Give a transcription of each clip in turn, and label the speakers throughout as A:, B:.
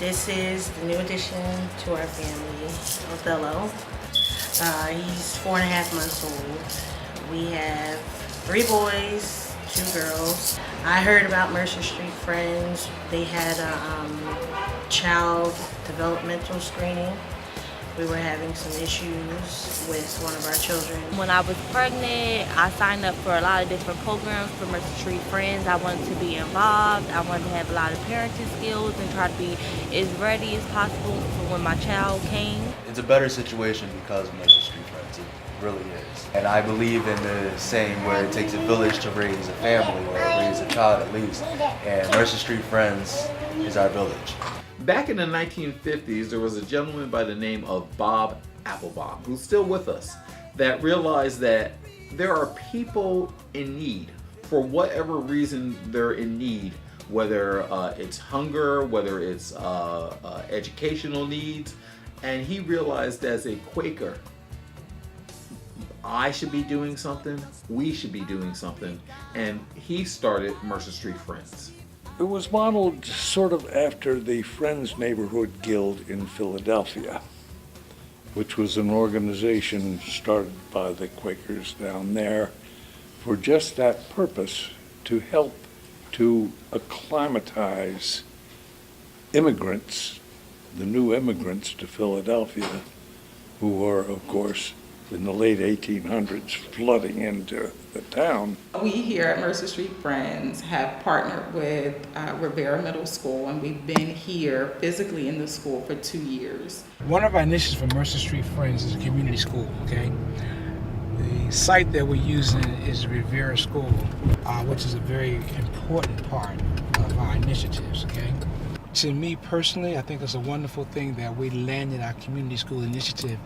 A: This is the new addition to our family, Othello. He's 4.5 months old. We have 3 boys, 2 girls. I heard about Mercer Street Friends. They had a child developmental screening. We were having some issues with one of our children.
B: When I was pregnant, I signed up for a lot of different programs for Mercer Street Friends. I wanted to be involved. I wanted to have a lot of parenting skills and try to be as ready as possible for when my child came.
C: It's a better situation because of Mercer Street Friends. It really is. And I believe in the saying where it takes a village to raise a family or raise a child at least. And Mercer Street Friends is our village.
D: Back in the 1950s, there was a gentleman by the name of Bob Applebaum, who's still with us, that realized that there are people in need for whatever reason they're in need, whether it's hunger, whether it's educational needs. And he realized as a Quaker, I should be doing something, we should be doing something, and he started Mercer Street Friends.
E: It was modeled sort of after the Friends Neighborhood Guild in Philadelphia, which was an organization started by the Quakers down there for just that purpose, to help to acclimatize immigrants, the new immigrants to Philadelphia, who were, of course, in the late 1800s flooding into the town.
F: We here at Mercer Street Friends have partnered with Rivera Middle School, and we've been here physically in the school for 2 years.
G: One of our initiatives for Mercer Street Friends is a community school, okay? The site that we're using is Rivera School, which is a very important part of our initiatives, okay? To me personally, I think it's a wonderful thing that we landed our community school initiative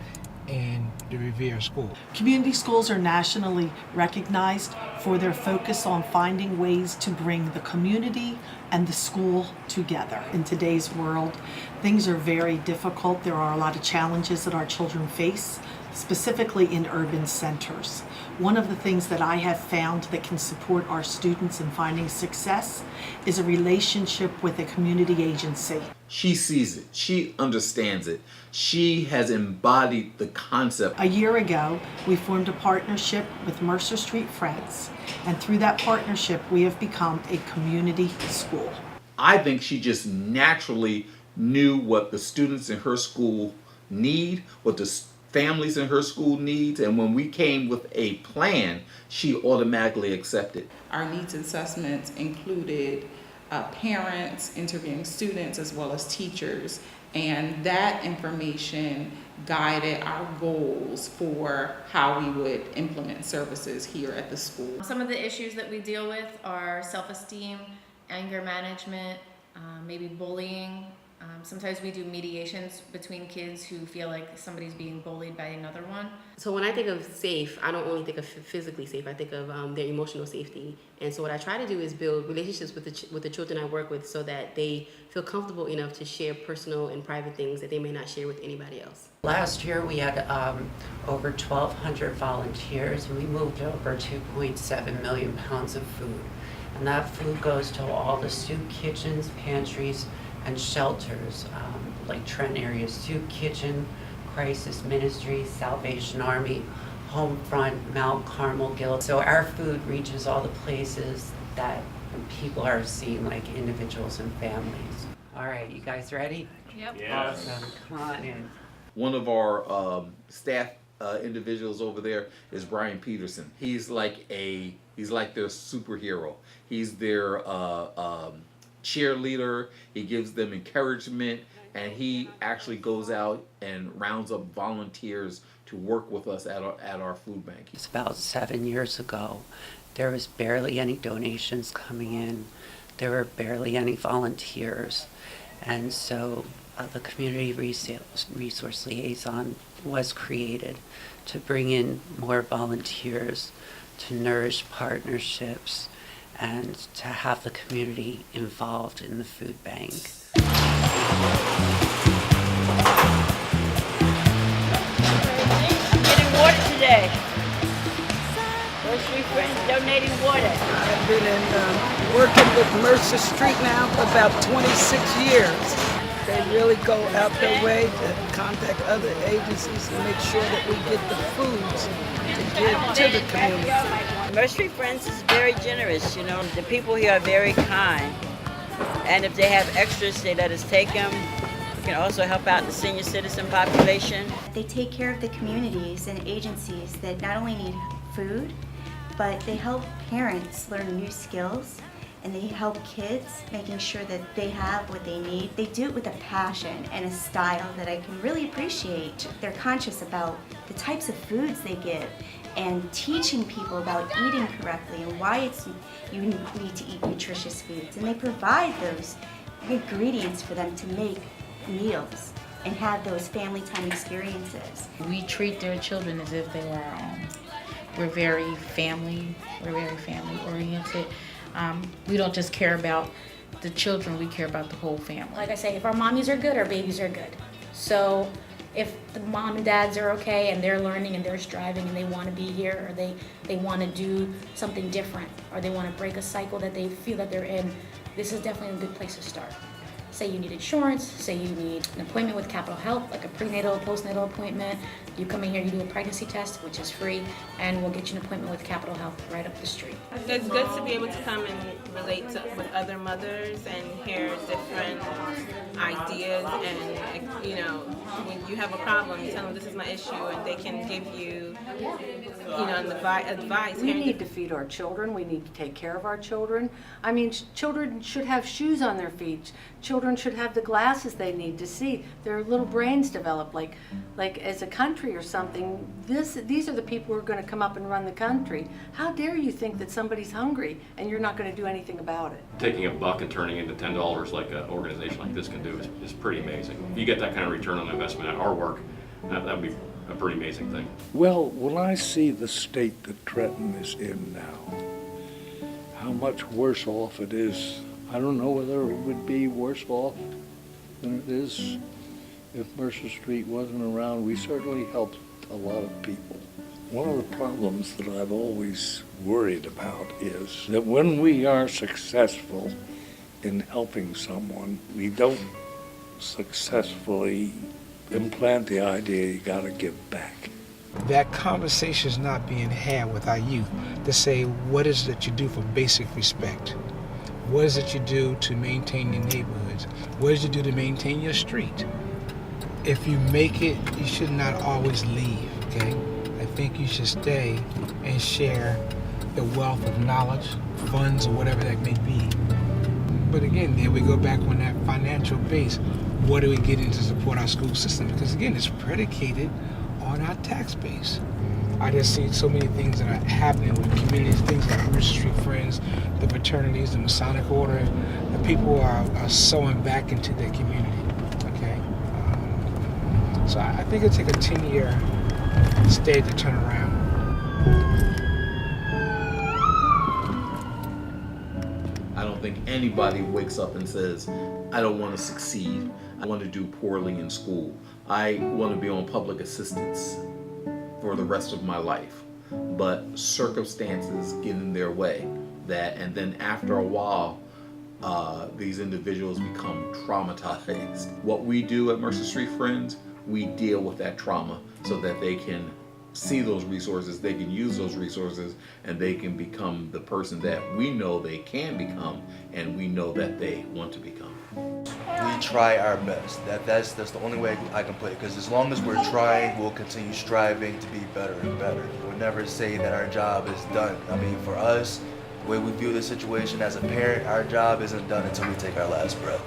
G: in the Rivera School.
H: Community schools are nationally recognized for their focus on finding ways to bring the community and the school together. In today's world, things are very difficult. There are a lot of challenges that our children face, specifically in urban centers. One of the things that I have found that can support our students in finding success is a relationship with a community agency.
D: She sees it, she understands it, she has embodied the concept.
H: A year ago, we formed a partnership with Mercer Street Friends, and through that partnership, we have become a community school.
D: I think she just naturally knew what the students in her school need, what the families in her school needs, and when we came with a plan, she automatically accepted.
F: Our needs assessments included parents, interviewing students, as well as teachers, and that information guided our goals for how we would implement services here at the school.
I: Some of the issues that we deal with are self-esteem, anger management, maybe bullying. Sometimes we do mediations between kids who feel like somebody's being bullied by another one.
J: So when I think of safe, I don't only think of physically safe, I think of their emotional safety. And so what I try to do is build relationships with the children I work with so that they feel comfortable enough to share personal and private things that they may not share with anybody else.
K: Last year we had over 1,200 volunteers, and we moved over 2.7 million pounds of food. And that food goes to all the soup kitchens, pantries, and shelters, like Trent Area Soup Kitchen, Crisis Ministry, Salvation Army, Homefront, Mount Carmel Guild. So our food reaches all the places that people are seeing, like individuals and families. All right, you guys ready?
I: Yep.
K: Yes. Awesome. Come on in.
D: One of our staff individuals over there is Brian Peterson. He's like their superhero. He's their cheerleader. He gives them encouragement, and he actually goes out and rounds up volunteers to work with us at our food bank.
K: It's about 7 years ago. There was barely any donations coming in. There were barely any volunteers. And so the Community Resource Liaison was created to bring in more volunteers, to nourish partnerships, and to have the community involved in the food bank.
B: I'm getting water today. Mercer Street Friends donating water.
L: I've been working with Mercer Street now for about 26 years. They really go out their way to contact other agencies and make sure that we get the foods to give to the community.
M: Mercer Street Friends is very generous, you know. The people here are very kind. And if they have extras, they let us take them. We can also help out the senior citizen population.
N: They take care of the communities and agencies that not only need food, but they help parents learn new skills, and they help kids making sure that they have what they need. They do it with a passion and a style that I can really appreciate. They're conscious about the types of foods they give and teaching people about eating correctly and why you need to eat nutritious foods. And they provide those ingredients for them to make meals and have those family time experiences.
O: We treat their children as if they were our own. We're very family oriented. We don't just care about the children, we care about the whole family.
P: Like I say, if our mommies are good, our babies are good. So if the mom and dads are okay and they're learning and they're striving and they want to be here, or they want to do something different, or they want to break a cycle that they feel that they're in, this is definitely a good place to start. Say you need insurance, say you need an appointment with Capital Health, like a prenatal, postnatal appointment. You come in here, you do a pregnancy test, which is free, and we'll get you an appointment with Capital Health right up the street.
Q: It's good to be able to come and relate with other mothers and hear different ideas, and you know, when you have a problem, you tell them this is my issue, and they can give you, advice.
R: We need to feed our children. We need to take care of our children. I mean, children should have shoes on their feet. Children should have the glasses they need to see. Their little brains develop. Like as a country or something. These are the people who are going to come up and run the country. How dare you think that somebody's hungry and you're not going to do anything about it?
S: Taking a buck and turning it into $10 like an organization like this can do is pretty amazing. If you get that kind of return on investment at our work, that would be a pretty amazing thing.
E: Well, when I see the state that Trenton is in now, how much worse off it is, I don't know whether it would be worse off than it is if Mercer Street wasn't around. We certainly helped a lot of people. One of the problems that I've always worried about is that when we are successful in helping someone, we don't successfully implant the idea you gotta give back.
G: That conversation is not being had with our youth to say, what is it that you do for basic respect? What is it you do to maintain your neighborhoods? What is it you do to maintain your street? If you make it, you should not always leave, okay? I think you should stay and share the wealth of knowledge, funds, or whatever that may be. But again, there we go back on that financial base. What do we get in to support our school system? Because again, it's predicated on our tax base. I just see so many things that are happening with communities, things like Mercer Street Friends, the fraternities, the Masonic Order. The people are sowing back into their community, okay? So I think it'll take a 10-year stay to turn around.
D: I don't think anybody wakes up and says, I don't want to succeed. I want to do poorly in school. I want to be on public assistance for the rest of my life. But circumstances get in their way. And then after a while, these individuals become traumatized. What we do at Mercer Street Friends, we deal with that trauma so that they can see those resources, they can use those resources, and they can become the person that we know they can become, and we know that they want to become.
C: We try our best. That's the only way I can put it, because as long as we're trying, we'll continue striving to be better and better. We'll never say that our job is done. I mean, for us, the way we view the situation as a parent, our job isn't done until we take our last breath.